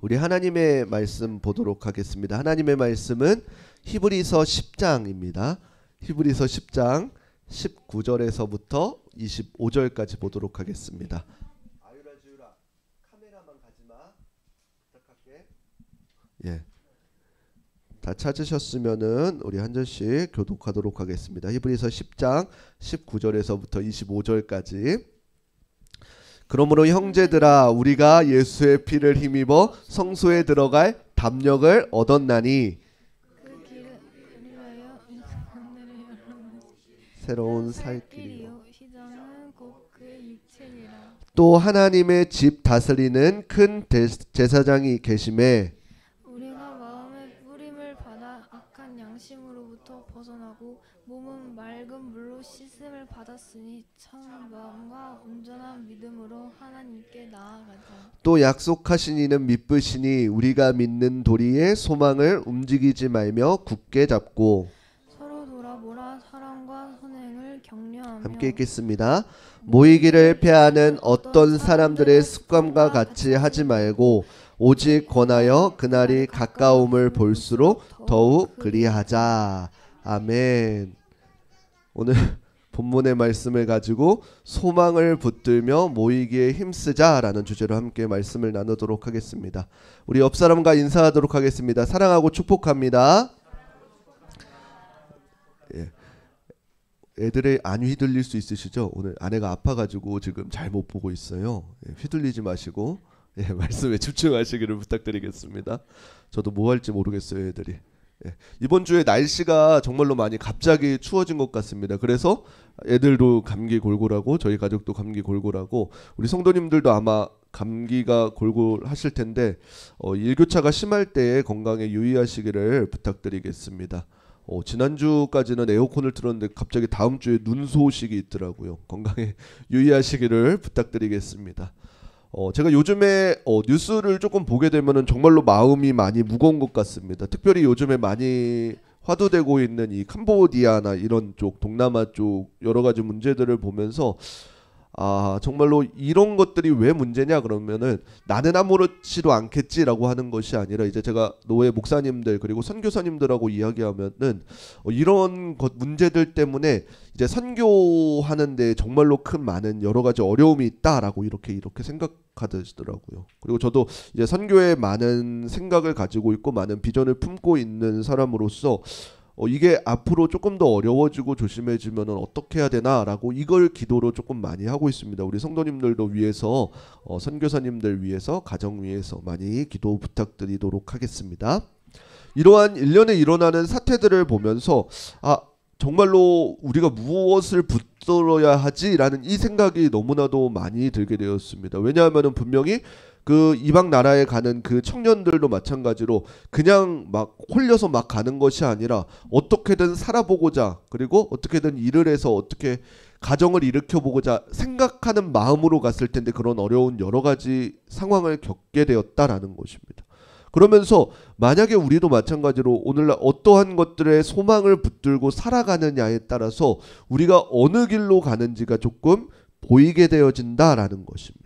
우리 하나님의 말씀 보도록 하겠습니다. 하나님의 말씀은 히브리서 10장입니다. 히브리서 10장 19절에서부터 25절까지 보도록 하겠습니다. 아유라 카메라만 가지마 부탁할게. 예. 다 찾으셨으면은 우리 한 절씩 교독하도록 하겠습니다. 히브리서 10장 19절에서부터 25절까지. 그러므로 형제들아 우리가 예수의 피를 힘입어 성소에 들어갈 담력을 얻었나니 그 길을 위하여 하늘을 열어놓은 새로운 살 길이요 시장은 곧 그의 육체니라. 또 하나님의 집 다스리는 큰 제사장이 계심에 우리가 마음의 뿌림을 받아 악한 양심으로부터 벗어나고 몸은 맑은 물로 씻음을 받았으니 참 마음과 온전한 믿음으로 하나님께 나아가자. 또 약속하신 이는 믿으시니 우리가 믿는 도리의 소망을 움직이지 말며 굳게 잡고 서로 돌아보라. 사랑과 선행을 격려하며 함께 읽겠습니다. 모이기를 패하는 어떤 사람들의 습관과 같이 하지 말고 오직 권하여 그날이 가까움을 볼수록 더욱 그리하자. 아멘. 오늘 본문의 말씀을 가지고 소망을 붙들며 모이기에 힘쓰자라는 주제로 함께 말씀을 나누도록 하겠습니다. 우리 옆 사람과 인사하도록 하겠습니다. 사랑하고 축복합니다. 예. 애들의 안 휘둘릴 수 있으시죠? 오늘 아내가 아파가지고 지금 잘 못 보고 있어요. 예, 휘둘리지 마시고 말씀에 집중하시기를 부탁드리겠습니다. 저도 뭐 할지 모르겠어요, 애들이. 이번 주에 날씨가 정말로 많이 갑자기 추워진 것 같습니다. 그래서 애들도 감기 골골하고 저희 가족도 감기 골골하고 우리 성도님들도 아마 감기가 골골하실 텐데 일교차가 심할 때에 건강에 유의하시기를 부탁드리겠습니다. 지난주까지는 에어컨을 틀었는데 갑자기 다음 주에 눈 소식이 있더라고요. 건강에 유의하시기를 부탁드리겠습니다. 제가 요즘에 뉴스를 조금 보게 되면은 정말로 마음이 많이 무거운 것 같습니다. 특별히 요즘에 많이 화두되고 있는 이 캄보디아나 이런 쪽 동남아 쪽 여러 가지 문제들을 보면서 정말로 이런 것들이 왜 문제냐 그러면은 나는 아무렇지도 않겠지라고 하는 것이 아니라 이제 제가 노예 목사님들 그리고 선교사님들하고 이야기하면은 이런 것 문제들 때문에 이제 선교하는데 정말로 큰 많은 여러 가지 어려움이 있다라고 이렇게 생각하시더라고요. 그리고 저도 이제 선교에 많은 생각을 가지고 있고 많은 비전을 품고 있는 사람으로서 이게 앞으로 조금 더 어려워지고 조심해지면 어떻게 해야 되나라고 이걸 기도로 조금 많이 하고 있습니다. 우리 성도님들도 위해서 선교사님들 위해서 가정 위해서 많이 기도 부탁드리도록 하겠습니다. 이러한 일련에 일어나는 사태들을 보면서 정말로 우리가 무엇을 붙들어야 하지라는 이 생각이 너무나도 많이 들게 되었습니다. 왜냐하면 분명히 그 이방 나라에 가는 그 청년들도 마찬가지로 그냥 막 홀려서 막 가는 것이 아니라 어떻게든 살아보고자 그리고 어떻게든 일을 해서 어떻게 가정을 일으켜보고자 생각하는 마음으로 갔을 텐데 그런 어려운 여러 가지 상황을 겪게 되었다라는 것입니다. 그러면서 만약에 우리도 마찬가지로 오늘날 어떠한 것들의 소망을 붙들고 살아가느냐에 따라서 우리가 어느 길로 가는지가 조금 보이게 되어진다라는 것입니다.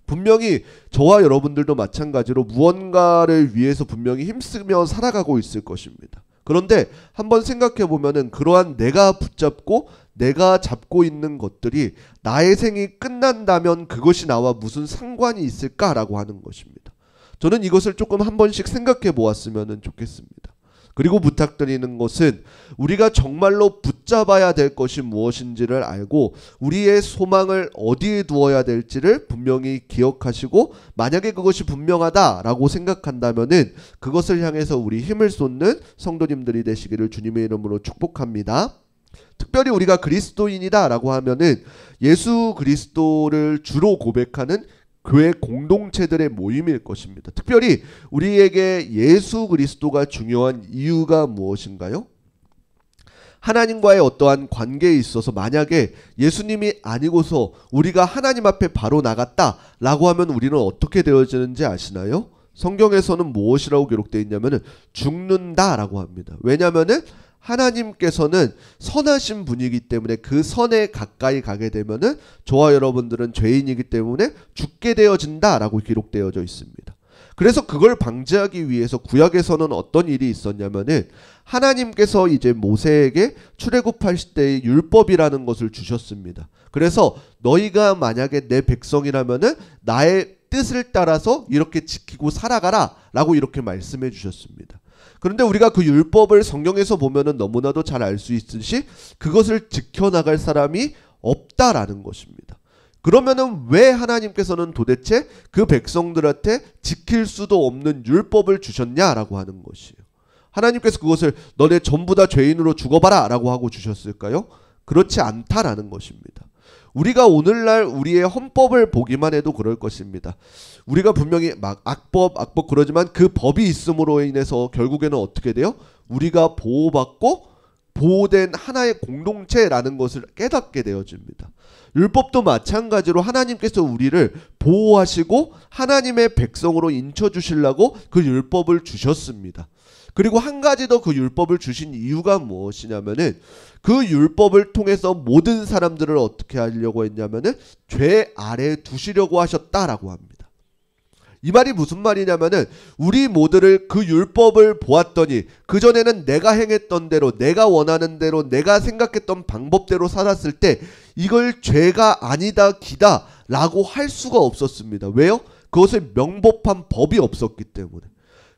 분명히 저와 여러분들도 마찬가지로 무언가를 위해서 분명히 힘쓰며 살아가고 있을 것입니다. 그런데 한번 생각해 보면은 그러한 내가 붙잡고 내가 잡고 있는 것들이 나의 생이 끝난다면 그것이 나와 무슨 상관이 있을까라고 하는 것입니다. 저는 이것을 조금 한 번씩 생각해 보았으면 좋겠습니다. 그리고 부탁드리는 것은 우리가 정말로 붙잡아야 될 것이 무엇인지를 알고 우리의 소망을 어디에 두어야 될지를 분명히 기억하시고 만약에 그것이 분명하다라고 생각한다면은 그것을 향해서 우리 힘을 쏟는 성도님들이 되시기를 주님의 이름으로 축복합니다. 특별히 우리가 그리스도인이다라고 하면은 예수 그리스도를 주로 고백하는 교회 공동체들의 모임일 것입니다. 특별히 우리에게 예수 그리스도가 중요한 이유가 무엇인가요? 하나님과의 어떠한 관계에 있어서 만약에 예수님이 아니고서 우리가 하나님 앞에 바로 나갔다라고 하면 우리는 어떻게 되어지는지 아시나요? 성경에서는 무엇이라고 기록되어 있냐면은 죽는다라고 합니다. 왜냐하면은 하나님께서는 선하신 분이기 때문에 그 선에 가까이 가게 되면은 저와 여러분들은 죄인이기 때문에 죽게 되어진다라고 기록되어져 있습니다. 그래서 그걸 방지하기 위해서 구약에서는 어떤 일이 있었냐면은 하나님께서 이제 모세에게 출애굽하실 때의 율법이라는 것을 주셨습니다. 그래서 너희가 만약에 내 백성이라면은 나의 뜻을 따라서 이렇게 지키고 살아가라 라고 이렇게 말씀해 주셨습니다. 그런데 우리가 그 율법을 성경에서 보면은 너무나도 잘 알 수 있듯이 그것을 지켜나갈 사람이 없다라는 것입니다. 그러면은 왜 하나님께서는 도대체 그 백성들한테 지킬 수도 없는 율법을 주셨냐라고 하는 것이에요. 하나님께서 그것을 너네 전부 다 죄인으로 죽어봐라 라고 하고 주셨을까요? 그렇지 않다라는 것입니다. 우리가 오늘날 우리의 헌법을 보기만 해도 그럴 것입니다. 우리가 분명히 막 악법 그러지만 그 법이 있음으로 인해서 결국에는 어떻게 돼요? 우리가 보호받고 보호된 하나의 공동체라는 것을 깨닫게 되어집니다. 율법도 마찬가지로 하나님께서 우리를 보호하시고 하나님의 백성으로 인쳐주시려고 그 율법을 주셨습니다. 그리고 한 가지 더 그 율법을 주신 이유가 무엇이냐면은 그 율법을 통해서 모든 사람들을 어떻게 하려고 했냐면은 죄 아래에 두시려고 하셨다라고 합니다. 이 말이 무슨 말이냐면은 우리 모두를 그 율법을 보았더니 그전에는 내가 행했던 대로 내가 원하는 대로 내가 생각했던 방법대로 살았을 때 이걸 죄가 아니다 기다 라고 할 수가 없었습니다. 왜요? 그것을 명법한 법이 없었기 때문에.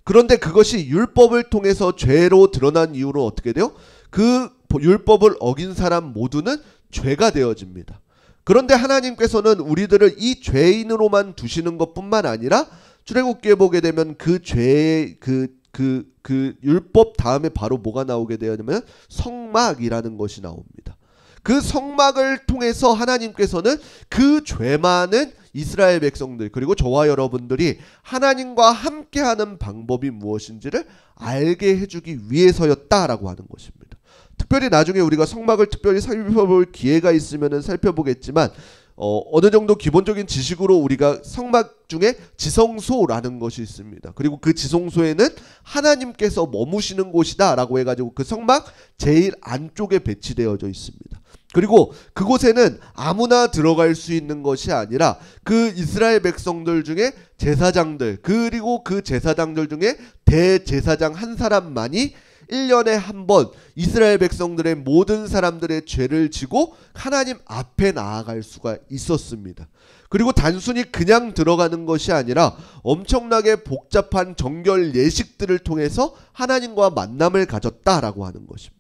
그런데 그것이 율법을 통해서 죄로 드러난 이유로 어떻게 돼요? 그 율법을 어긴 사람 모두는 죄가 되어집니다. 그런데 하나님께서는 우리들을 이 죄인으로만 두시는 것뿐만 아니라 출애굽기에 보게 되면 그 죄의 그 율법 다음에 바로 뭐가 나오게 되냐면 성막이라는 것이 나옵니다. 그 성막을 통해서 하나님께서는 그 죄 많은 이스라엘 백성들 그리고 저와 여러분들이 하나님과 함께하는 방법이 무엇인지를 알게 해주기 위해서였다라고 하는 것입니다. 특별히 나중에 우리가 성막을 특별히 살펴볼 기회가 있으면 살펴보겠지만 어느 정도 기본적인 지식으로 우리가 성막 중에 지성소라는 것이 있습니다. 그리고 그 지성소에는 하나님께서 머무시는 곳이다 라고 해가지고 그 성막 제일 안쪽에 배치되어져 있습니다. 그리고 그곳에는 아무나 들어갈 수 있는 것이 아니라 그 이스라엘 백성들 중에 제사장들 그리고 그 제사장들 중에 대제사장 한 사람만이 1년에 한 번 이스라엘 백성들의 모든 사람들의 죄를 지고 하나님 앞에 나아갈 수가 있었습니다. 그리고 단순히 그냥 들어가는 것이 아니라 엄청나게 복잡한 정결 예식들을 통해서 하나님과 만남을 가졌다라고 하는 것입니다.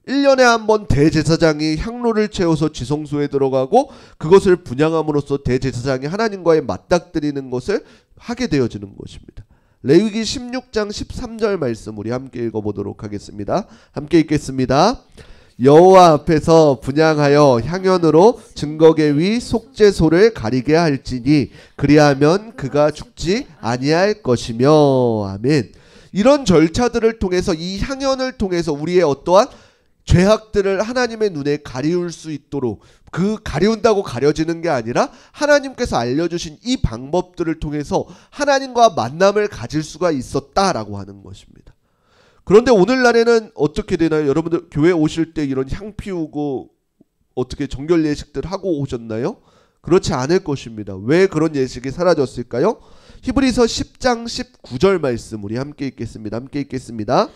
1년에 한 번 대제사장이 향로를 채워서 지성소에 들어가고 그것을 분향함으로써 대제사장이 하나님과의 맞닥뜨리는 것을 하게 되어지는 것입니다. 레위기 16장 13절 말씀 우리 함께 읽어보도록 하겠습니다. 함께 읽겠습니다. 여호와 앞에서 분향하여 향연으로 증거계 위 속죄소를 가리게 할지니 그리하면 그가 죽지 아니할 것이며. 아멘. 이런 절차들을 통해서 이 향연을 통해서 우리의 어떠한 죄악들을 하나님의 눈에 가리울 수 있도록 그 가리운다고 가려지는 게 아니라 하나님께서 알려주신 이 방법들을 통해서 하나님과 만남을 가질 수가 있었다라고 하는 것입니다. 그런데 오늘날에는 어떻게 되나요? 여러분들 교회 오실 때 이런 향 피우고 어떻게 정결 예식들 하고 오셨나요? 그렇지 않을 것입니다. 왜 그런 예식이 사라졌을까요? 히브리서 10장 19절 말씀 우리 함께 읽겠습니다. 함께 읽겠습니다.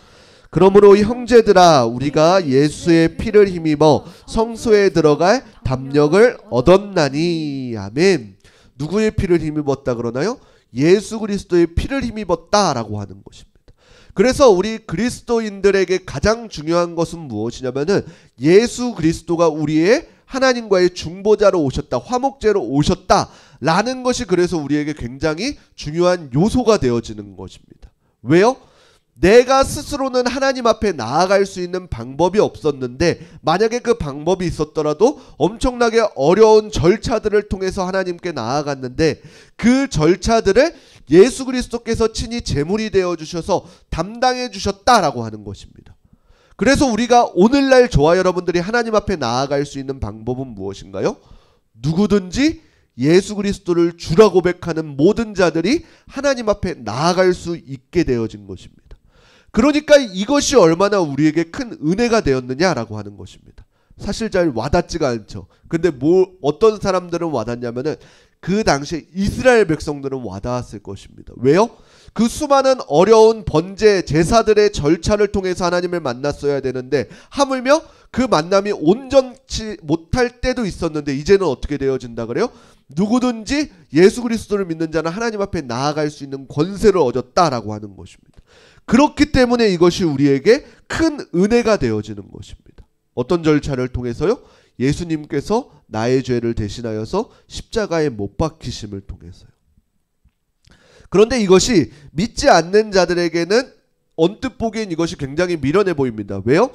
그러므로 형제들아 우리가 예수의 피를 힘입어 성소에 들어갈 담력을 얻었나니. 아멘. 누구의 피를 힘입었다 그러나요? 예수 그리스도의 피를 힘입었다라고 하는 것입니다. 그래서 우리 그리스도인들에게 가장 중요한 것은 무엇이냐면은 예수 그리스도가 우리의 하나님과의 중보자로 오셨다, 화목제로 오셨다라는 것이 그래서 우리에게 굉장히 중요한 요소가 되어지는 것입니다. 왜요? 내가 스스로는 하나님 앞에 나아갈 수 있는 방법이 없었는데 만약에 그 방법이 있었더라도 엄청나게 어려운 절차들을 통해서 하나님께 나아갔는데 그 절차들을 예수 그리스도께서 친히 제물이 되어주셔서 담당해 주셨다라고 하는 것입니다. 그래서 우리가 오늘날 저와 여러분들이 하나님 앞에 나아갈 수 있는 방법은 무엇인가요? 누구든지 예수 그리스도를 주라 고백하는 모든 자들이 하나님 앞에 나아갈 수 있게 되어진 것입니다. 그러니까 이것이 얼마나 우리에게 큰 은혜가 되었느냐라고 하는 것입니다. 사실 잘 와닿지가 않죠. 근데 어떤 사람들은 와닿냐면은 그 당시에 이스라엘 백성들은 와닿았을 것입니다. 왜요? 그 수많은 어려운 번제 제사들의 절차를 통해서 하나님을 만났어야 되는데 하물며 그 만남이 온전치 못할 때도 있었는데 이제는 어떻게 되어진다 그래요? 누구든지 예수 그리스도를 믿는 자는 하나님 앞에 나아갈 수 있는 권세를 얻었다라고 하는 것입니다. 그렇기 때문에 이것이 우리에게 큰 은혜가 되어지는 것입니다. 어떤 절차를 통해서요? 예수님께서 나의 죄를 대신하여서 십자가에 못 박히심을 통해서요. 그런데 이것이 믿지 않는 자들에게는 언뜻 보기엔 이것이 굉장히 미련해 보입니다. 왜요?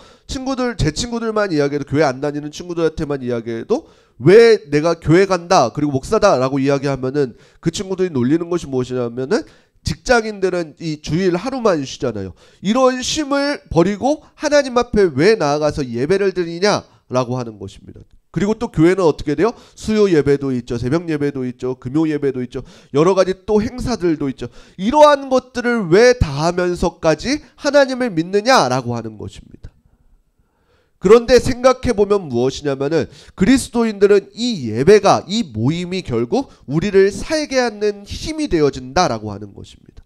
제 친구들만 이야기해도, 교회 안 다니는 친구들한테만 이야기해도 왜 내가 교회 간다 그리고 목사다 라고 이야기하면은 그 친구들이 놀리는 것이 무엇이냐면은 직장인들은 이 주일 하루만 쉬잖아요. 이런 쉼을 버리고 하나님 앞에 왜 나아가서 예배를 드리냐라고 하는 것입니다. 그리고 또 교회는 어떻게 돼요? 수요 예배도 있죠. 새벽 예배도 있죠. 금요 예배도 있죠. 여러 가지 또 행사들도 있죠. 이러한 것들을 왜 다 하면서까지 하나님을 믿느냐라고 하는 것입니다. 그런데 생각해보면 무엇이냐면은 그리스도인들은 이 예배가, 이 모임이 결국 우리를 살게 하는 힘이 되어진다라고 하는 것입니다.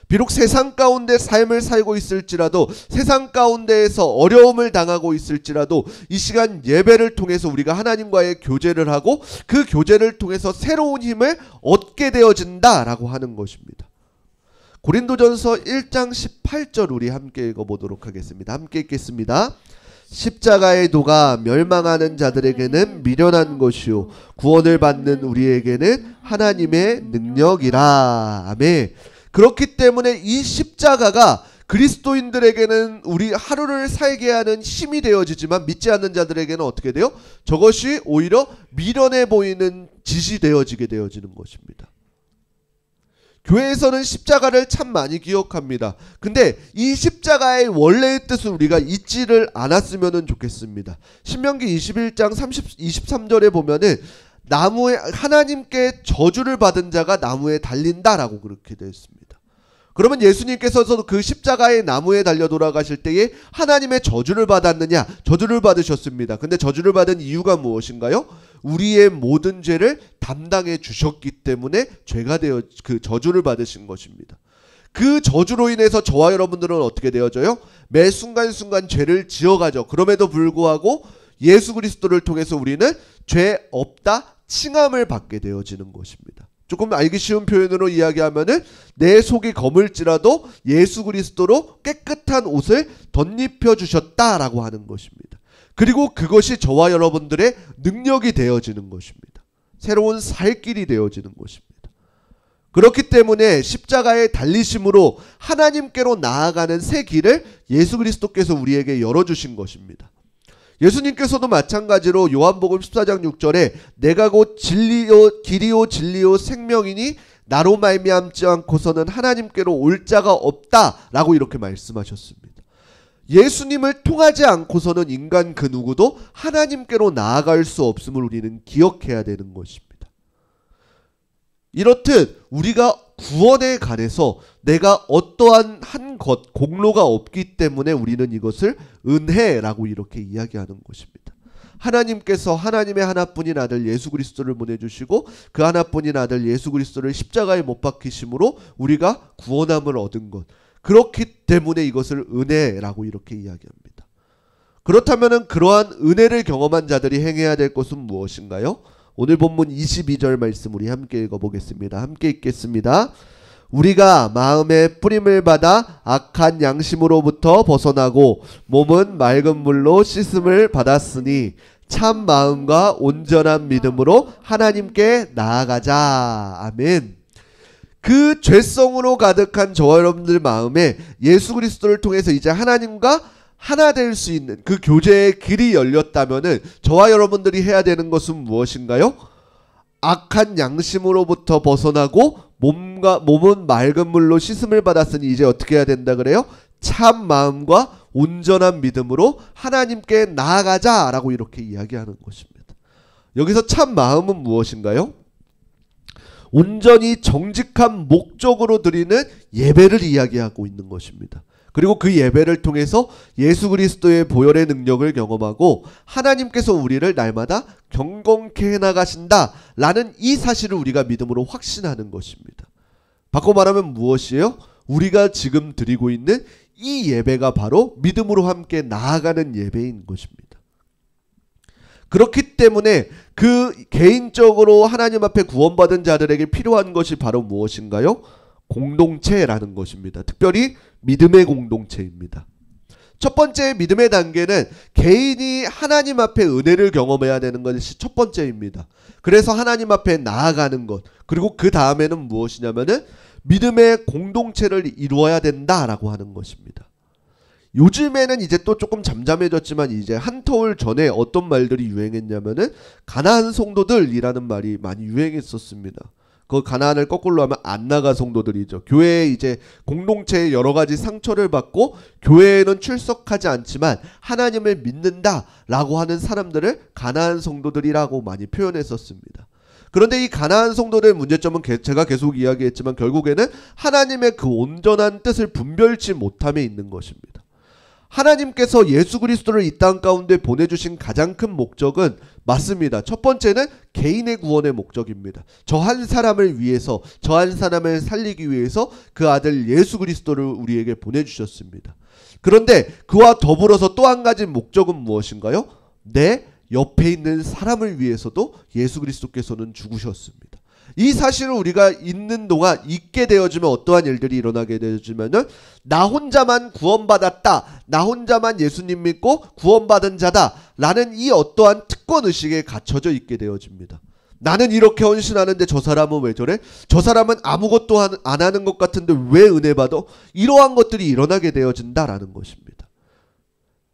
비록 세상 가운데 삶을 살고 있을지라도, 세상 가운데에서 어려움을 당하고 있을지라도 이 시간 예배를 통해서 우리가 하나님과의 교제를 하고 그 교제를 통해서 새로운 힘을 얻게 되어진다라고 하는 것입니다. 고린도전서 1장 18절 우리 함께 읽어보도록 하겠습니다. 함께 읽겠습니다. 십자가의 도가 멸망하는 자들에게는 미련한 것이요 구원을 받는 우리에게는 하나님의 능력이라. 아멘. 그렇기 때문에 이 십자가가 그리스도인들에게는 우리 하루를 살게 하는 힘이 되어지지만 믿지 않는 자들에게는 어떻게 돼요? 저것이 오히려 미련해 보이는 짓이 되어지게 되어지는 것입니다. 교회에서는 십자가를 참 많이 기억합니다. 근데 이 십자가의 원래의 뜻을 우리가 잊지를 않았으면 좋겠습니다. 신명기 21장 23절에 보면은 나무에 하나님께 저주를 받은 자가 나무에 달린다라고 그렇게 되어 있습니다. 그러면 예수님께서도 그 십자가의 나무에 달려 돌아가실 때에 하나님의 저주를 받았느냐? 저주를 받으셨습니다. 근데 저주를 받은 이유가 무엇인가요? 우리의 모든 죄를 담당해 주셨기 때문에 죄가 되어 그 저주를 받으신 것입니다. 그 저주로 인해서 저와 여러분들은 어떻게 되어져요? 매 순간순간 죄를 지어가죠. 그럼에도 불구하고 예수 그리스도를 통해서 우리는 죄 없다 칭함을 받게 되어지는 것입니다. 조금 알기 쉬운 표현으로 이야기하면은 내 속이 거물지라도 예수 그리스도로 깨끗한 옷을 덧입혀 주셨다라고 하는 것입니다. 그리고 그것이 저와 여러분들의 능력이 되어지는 것입니다. 새로운 살 길이 되어지는 것입니다. 그렇기 때문에 십자가의 달리심으로 하나님께로 나아가는 새 길을 예수 그리스도께서 우리에게 열어주신 것입니다. 예수님께서도 마찬가지로 요한복음 14장 6절에 내가 곧 진리요 길이요 진리요 생명이니 나로 말미암지 않고서는 하나님께로 올 자가 없다라고 이렇게 말씀하셨습니다. 예수님을 통하지 않고서는 인간 그 누구도 하나님께로 나아갈 수 없음을 우리는 기억해야 되는 것입니다. 이렇듯 우리가 구원에 관해서 내가 어떠한 한 것, 공로가 없기 때문에 우리는 이것을 은혜라고 이렇게 이야기하는 것입니다. 하나님께서 하나님의 하나뿐인 아들 예수 그리스도를 보내주시고 그 하나뿐인 아들 예수 그리스도를 십자가에 못 박히심으로 우리가 구원함을 얻은 것. 그렇기 때문에 이것을 은혜라고 이렇게 이야기합니다. 그렇다면 그러한 은혜를 경험한 자들이 행해야 될 것은 무엇인가요? 오늘 본문 22절 말씀 우리 함께 읽어보겠습니다. 함께 읽겠습니다. 우리가 마음의 뿌림을 받아 악한 양심으로부터 벗어나고 몸은 맑은 물로 씻음을 받았으니 참 마음과 온전한 믿음으로 하나님께 나아가자. 아멘. 그 죄성으로 가득한 저와 여러분들 마음에 예수 그리스도를 통해서 이제 하나님과 하나 될 수 있는 그 교제의 길이 열렸다면은 저와 여러분들이 해야 되는 것은 무엇인가요? 악한 양심으로부터 벗어나고 몸은 맑은 물로 씻음을 받았으니 이제 어떻게 해야 된다 그래요? 참 마음과 온전한 믿음으로 하나님께 나아가자라고 이렇게 이야기하는 것입니다. 여기서 참 마음은 무엇인가요? 온전히 정직한 목적으로 드리는 예배를 이야기하고 있는 것입니다. 그리고 그 예배를 통해서 예수 그리스도의 보혈의 능력을 경험하고 하나님께서 우리를 날마다 경건케 해나가신다라는 이 사실을 우리가 믿음으로 확신하는 것입니다. 바꿔 말하면 무엇이에요? 우리가 지금 드리고 있는 이 예배가 바로 믿음으로 함께 나아가는 예배인 것입니다. 그렇기 때문에 그 개인적으로 하나님 앞에 구원받은 자들에게 필요한 것이 바로 무엇인가요? 공동체라는 것입니다. 특별히 믿음의 공동체입니다. 첫 번째 믿음의 단계는 개인이 하나님 앞에 은혜를 경험해야 되는 것이 첫 번째입니다. 그래서 하나님 앞에 나아가는 것, 그리고 그 다음에는 무엇이냐면은 믿음의 공동체를 이루어야 된다라고 하는 것입니다. 요즘에는 이제 또 조금 잠잠해졌지만 이제 한 터울 전에 어떤 말들이 유행했냐면은 가나안 성도들이라는 말이 많이 유행했었습니다. 그 가나안을 거꾸로 하면 안 나가 성도들이죠. 교회에 이제 공동체에 여러 가지 상처를 받고 교회에는 출석하지 않지만 하나님을 믿는다라고 하는 사람들을 가나안 성도들이라고 많이 표현했었습니다. 그런데 이 가나안 성도들의 문제점은 제가 계속 이야기했지만 결국에는 하나님의 그 온전한 뜻을 분별치 못함에 있는 것입니다. 하나님께서 예수 그리스도를 이 땅 가운데 보내주신 가장 큰 목적은 맞습니다. 첫 번째는 개인의 구원의 목적입니다. 저 한 사람을 위해서, 저 한 사람을 살리기 위해서 그 아들 예수 그리스도를 우리에게 보내주셨습니다. 그런데 그와 더불어서 또 한 가지 목적은 무엇인가요? 내 옆에 있는 사람을 위해서도 예수 그리스도께서는 죽으셨습니다. 이 사실을 우리가 있는 동안 잊게 되어지면 어떠한 일들이 일어나게 되어지면은 나 혼자만 구원받았다, 나 혼자만 예수님 믿고 구원받은 자다 라는 이 어떠한 특권의식에 갇혀져 있게 되어집니다. 나는 이렇게 헌신하는데 저 사람은 왜 저래? 저 사람은 아무것도 안 하는 것 같은데 왜 은혜 받아? 이러한 것들이 일어나게 되어진다라는 것입니다.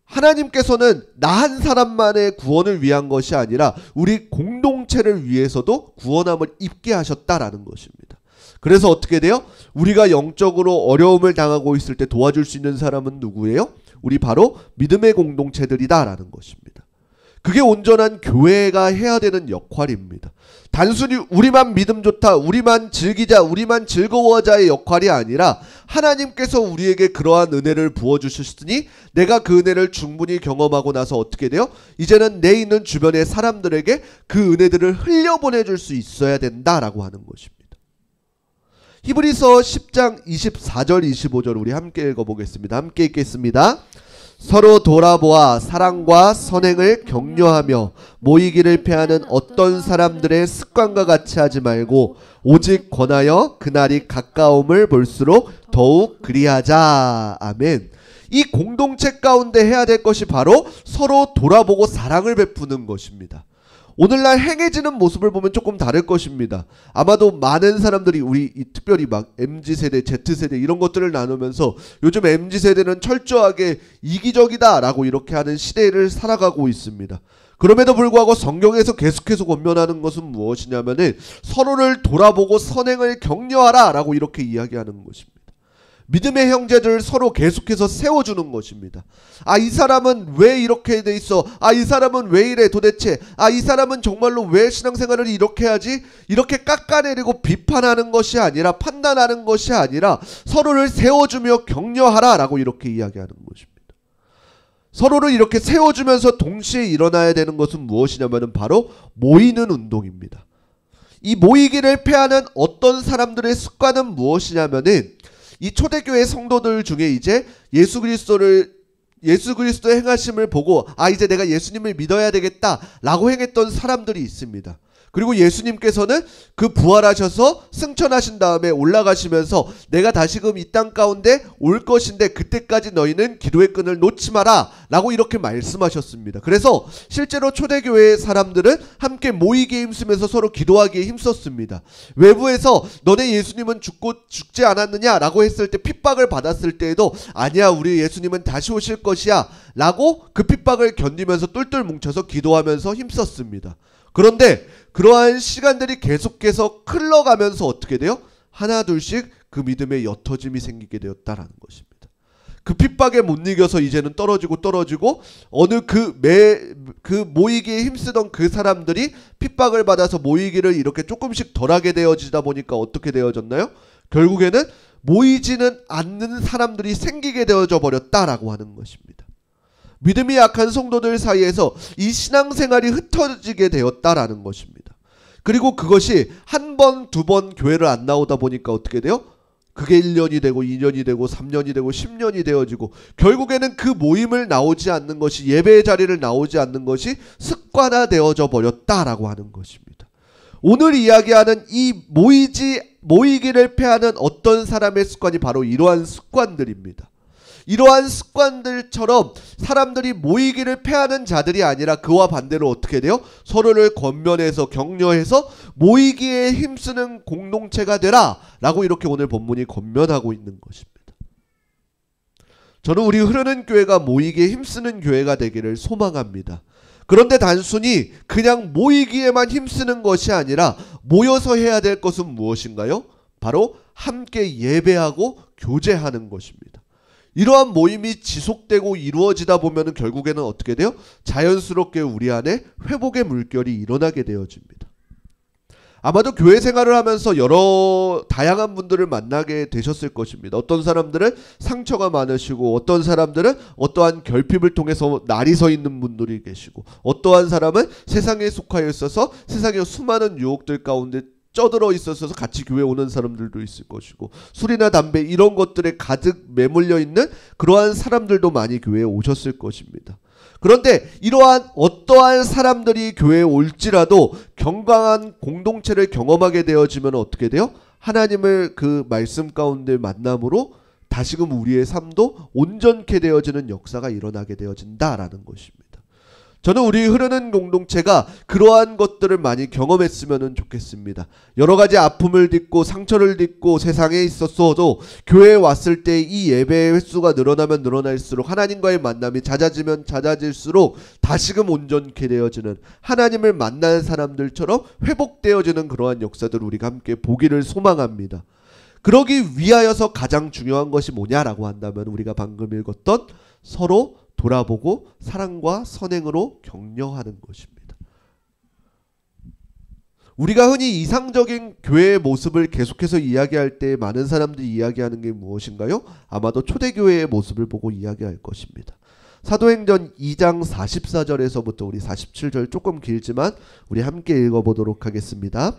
하나님께서는 나 한 사람만의 구원을 위한 것이 아니라 우리 공동체를 위해서도 구원함을 입게 하셨다라는 것입니다. 그래서 어떻게 돼요? 우리가 영적으로 어려움을 당하고 있을 때 도와줄 수 있는 사람은 누구예요? 우리 바로 믿음의 공동체들이다라는 것입니다. 그게 온전한 교회가 해야 되는 역할입니다. 단순히 우리만 믿음 좋다, 우리만 즐기자, 우리만 즐거워하자의 역할이 아니라 하나님께서 우리에게 그러한 은혜를 부어주셨으니 내가 그 은혜를 충분히 경험하고 나서 어떻게 돼요? 이제는 내 있는 주변의 사람들에게 그 은혜들을 흘려보내줄 수 있어야 된다라고 하는 것입니다. 히브리서 10장 24절 25절 우리 함께 읽어보겠습니다. 함께 읽겠습니다. 서로 돌아보아 사랑과 선행을 격려하며 모이기를 패하는 어떤 사람들의 습관과 같이 하지 말고 오직 권하여 그날이 가까움을 볼수록 더욱 그리하자. 아멘. 이 공동체 가운데 해야 될 것이 바로 서로 돌아보고 사랑을 베푸는 것입니다. 오늘날 행해지는 모습을 보면 조금 다를 것입니다. 아마도 많은 사람들이 우리 특별히 막 MZ세대, Z세대 이런 것들을 나누면서 요즘 MZ세대는 철저하게 이기적이다 라고 이렇게 하는 시대를 살아가고 있습니다. 그럼에도 불구하고 성경에서 계속해서 권면하는 것은 무엇이냐면은 서로를 돌아보고 선행을 격려하라 라고 이렇게 이야기하는 것입니다. 믿음의 형제들을 서로 계속해서 세워주는 것입니다. 아, 이 사람은 왜 이렇게 돼 있어? 아, 이 사람은 왜 이래 도대체? 아, 이 사람은 정말로 왜 신앙생활을 이렇게 하지? 이렇게 깎아내리고 비판하는 것이 아니라 판단하는 것이 아니라 서로를 세워주며 격려하라 라고 이렇게 이야기하는 것입니다. 서로를 이렇게 세워주면서 동시에 일어나야 되는 것은 무엇이냐면 바로 모이는 운동입니다. 이 모이기를 패하는 어떤 사람들의 습관은 무엇이냐면은 이 초대교회 성도들 중에 이제 예수 그리스도의 행하심을 보고 아, 이제 내가 예수님을 믿어야 되겠다라고 행했던 사람들이 있습니다. 그리고 예수님께서는 그 부활하셔서 승천하신 다음에 올라가시면서 내가 다시금 이 땅 가운데 올 것인데 그때까지 너희는 기도의 끈을 놓지 마라 라고 이렇게 말씀하셨습니다. 그래서 실제로 초대교회의 사람들은 함께 모이기에 힘쓰면서 서로 기도하기에 힘썼습니다. 외부에서 너네 예수님은 죽지 않았느냐 라고 했을 때 핍박을 받았을 때에도 아니야, 우리 예수님은 다시 오실 것이야 라고 그 핍박을 견디면서 똘똘 뭉쳐서 기도하면서 힘썼습니다. 그런데 그러한 시간들이 계속해서 흘러가면서 어떻게 돼요? 하나 둘씩 그 믿음에 옅어짐이 생기게 되었다라는 것입니다. 그 핍박에 못 이겨서 이제는 떨어지고 어느 그 모이기에 힘쓰던 그 사람들이 핍박을 받아서 모이기를 이렇게 조금씩 덜하게 되어지다 보니까 어떻게 되어졌나요? 결국에는 모이지는 않는 사람들이 생기게 되어져 버렸다라고 하는 것입니다. 믿음이 약한 성도들 사이에서 이 신앙생활이 흩어지게 되었다라는 것입니다. 그리고 그것이 한 번, 두 번 교회를 안 나오다 보니까 어떻게 돼요? 그게 1년이 되고 2년이 되고 3년이 되고 10년이 되어지고 결국에는 그 모임을 나오지 않는 것이, 예배의 자리를 나오지 않는 것이 습관화되어져 버렸다라고 하는 것입니다. 오늘 이야기하는 이 모이기를 패하는 어떤 사람의 습관이 바로 이러한 습관들입니다. 이러한 습관들처럼 사람들이 모이기를 패하는 자들이 아니라 그와 반대로 어떻게 돼요? 서로를 권면해서 격려해서 모이기에 힘쓰는 공동체가 되라 라고 이렇게 오늘 본문이 권면하고 있는 것입니다. 저는 우리 흐르는 교회가 모이기에 힘쓰는 교회가 되기를 소망합니다. 그런데 단순히 그냥 모이기에만 힘쓰는 것이 아니라 모여서 해야 될 것은 무엇인가요? 바로 함께 예배하고 교제하는 것입니다. 이러한 모임이 지속되고 이루어지다 보면 결국에는 어떻게 돼요? 자연스럽게 우리 안에 회복의 물결이 일어나게 되어집니다. 아마도 교회 생활을 하면서 여러 다양한 분들을 만나게 되셨을 것입니다. 어떤 사람들은 상처가 많으시고, 어떤 사람들은 어떠한 결핍을 통해서 날이 서 있는 분들이 계시고, 어떠한 사람은 세상에 속하여 있어서 세상의 수많은 유혹들 가운데 쩌들어 있어서 같이 교회 오는 사람들도 있을 것이고, 술이나 담배 이런 것들에 가득 매몰려 있는 그러한 사람들도 많이 교회에 오셨을 것입니다. 그런데 이러한 어떠한 사람들이 교회에 올지라도 건강한 공동체를 경험하게 되어지면 어떻게 돼요? 하나님을 그 말씀 가운데 만남으로 다시금 우리의 삶도 온전케 되어지는 역사가 일어나게 되어진다라는 것입니다. 저는 우리 흐르는 공동체가 그러한 것들을 많이 경험했으면 좋겠습니다. 여러 가지 아픔을 딛고 상처를 딛고 세상에 있었어도 교회에 왔을 때 이 예배의 횟수가 늘어나면 늘어날수록, 하나님과의 만남이 잦아지면 잦아질수록 다시금 온전케 되어지는, 하나님을 만난 사람들처럼 회복되어지는 그러한 역사들을 우리가 함께 보기를 소망합니다. 그러기 위하여서 가장 중요한 것이 뭐냐라고 한다면 우리가 방금 읽었던 서로 돌아보고 사랑과 선행으로 격려하는 것입니다. 우리가 흔히 이상적인 교회의 모습을 계속해서 이야기할 때 많은 사람들이 이야기하는 게 무엇인가요? 아마도 초대교회의 모습을 보고 이야기할 것입니다. 사도행전 2장 44절에서부터 우리 47절 조금 길지만 우리 함께 읽어보도록 하겠습니다.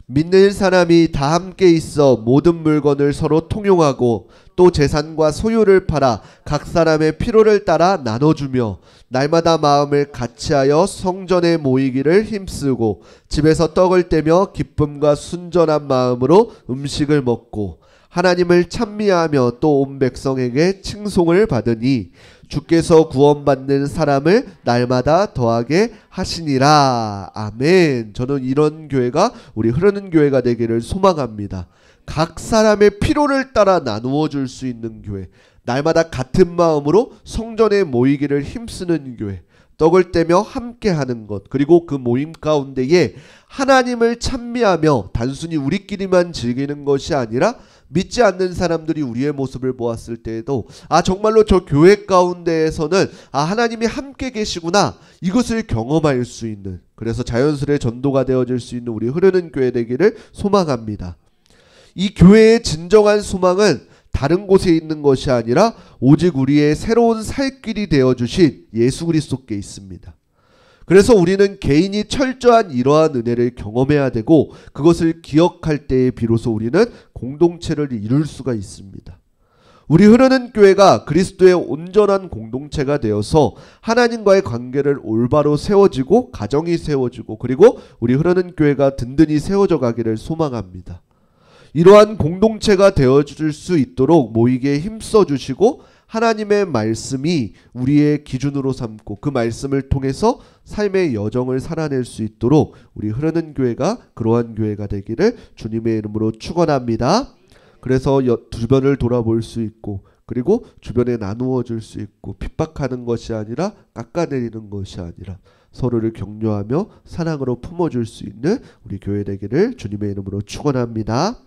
믿는 사람이 다 함께 있어 모든 물건을 서로 통용하고 또 재산과 소유를 팔아 각 사람의 필요를 따라 나눠주며 날마다 마음을 같이하여 성전에 모이기를 힘쓰고 집에서 떡을 떼며 기쁨과 순전한 마음으로 음식을 먹고 하나님을 찬미하며 또 온 백성에게 칭송을 받으니 주께서 구원받는 사람을 날마다 더하게 하시니라. 아멘. 저는 이런 교회가 우리 흐르는 교회가 되기를 소망합니다. 각 사람의 필요를 따라 나누어 줄 수 있는 교회, 날마다 같은 마음으로 성전에 모이기를 힘쓰는 교회, 떡을 떼며 함께하는 것, 그리고 그 모임 가운데에 하나님을 찬미하며 단순히 우리끼리만 즐기는 것이 아니라 믿지 않는 사람들이 우리의 모습을 보았을 때에도 정말로 저 교회 가운데에서는 하나님이 함께 계시구나, 이것을 경험할 수 있는, 그래서 자연스레 전도가 되어질 수 있는 우리 흐르는 교회 되기를 소망합니다. 이 교회의 진정한 소망은 다른 곳에 있는 것이 아니라 오직 우리의 새로운 살 길이 되어주신 예수 그리스도께 있습니다. 그래서 우리는 개인이 철저한 이러한 은혜를 경험해야 되고 그것을 기억할 때에 비로소 우리는 공동체를 이룰 수가 있습니다. 우리 흐르는 교회가 그리스도의 온전한 공동체가 되어서 하나님과의 관계를 올바로 세워지고 가정이 세워지고 그리고 우리 흐르는 교회가 든든히 세워져 가기를 소망합니다. 이러한 공동체가 되어줄 수 있도록 모이게 힘써 주시고 하나님의 말씀이 우리의 기준으로 삼고 그 말씀을 통해서 삶의 여정을 살아낼 수 있도록 우리 흐르는 교회가 그러한 교회가 되기를 주님의 이름으로 축원합니다. 그래서 주변을 돌아볼 수 있고 그리고 주변에 나누어 줄 수 있고 핍박하는 것이 아니라 깎아내리는 것이 아니라 서로를 격려하며 사랑으로 품어줄 수 있는 우리 교회 되기를 주님의 이름으로 축원합니다.